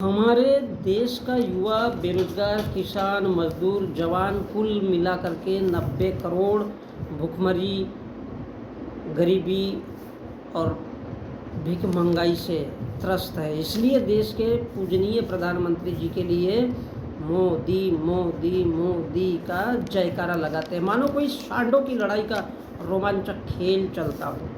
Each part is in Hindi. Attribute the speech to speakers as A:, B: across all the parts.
A: हमारे देश का युवा बेरोजगार, किसान, मजदूर, जवान कुल मिला करके 90 करोड़ भुखमरी, गरीबी और भीख महंगाई से त्रस्त है। इसलिए देश के पूजनीय प्रधानमंत्री जी के लिए मोदी मोदी मोदी का जयकारा लगाते हैं, मानो कोई सांडों की लड़ाई का रोमांचक खेल चलता हो।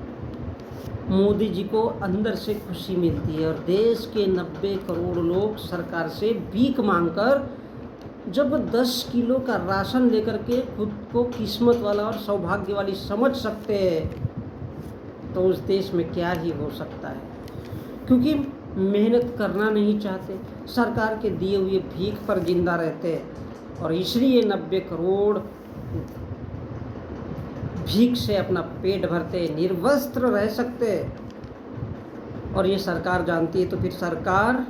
A: मोदी जी को अंदर से खुशी मिलती है और देश के 90 करोड़ लोग सरकार से भीख मांगकर जब 10 किलो का राशन लेकर के खुद को किस्मत वाला और सौभाग्यवाली समझ सकते हैं, तो उस देश में क्या ही हो सकता है। क्योंकि मेहनत करना नहीं चाहते, सरकार के दिए हुए भीख पर जिंदा रहते हैं और इसलिए 90 करोड़ भीख से अपना पेट भरते, निर्वस्त्र रह सकते। और ये सरकार जानती है, तो फिर सरकार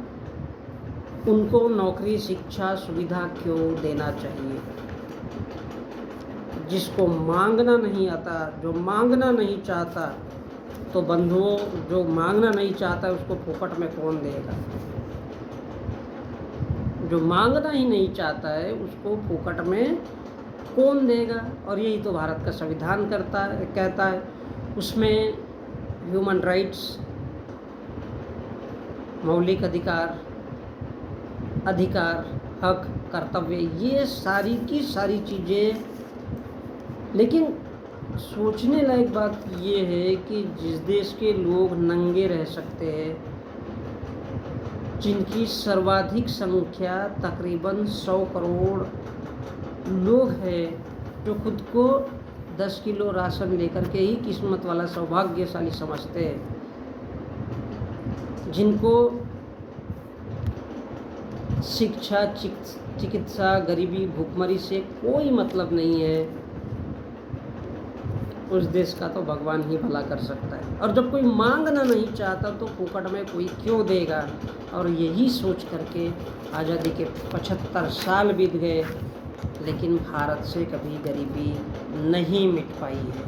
A: उनको नौकरी, शिक्षा, सुविधा क्यों देना चाहिए। जिसको मांगना नहीं आता, जो मांगना नहीं चाहता, तो बंधुओं, जो मांगना नहीं चाहता उसको फोकट में कौन देगा। जो मांगना ही नहीं चाहता है उसको फोकट में कौन देगा। और यही तो भारत का संविधान कहता है। उसमें ह्यूमन राइट्स, मौलिक अधिकार, हक, कर्तव्य, ये सारी की सारी चीज़ें। लेकिन सोचने लायक बात ये है कि जिस देश के लोग नंगे रह सकते हैं, जिनकी सर्वाधिक संख्या तकरीबन 100 करोड़ लोग हैं, जो खुद को 10 किलो राशन लेकर के ही किस्मत वाला, सौभाग्यशाली समझते हैं, जिनको शिक्षा, चिकित्सा, गरीबी, भूखमरी से कोई मतलब नहीं है, उस देश का तो भगवान ही भला कर सकता है। और जब कोई मांगना नहीं चाहता तो फोकट में कोई क्यों देगा। और यही सोच करके आज़ादी के 75 साल बीत गए, लेकिन भारत से कभी गरीबी नहीं मिट पाई है।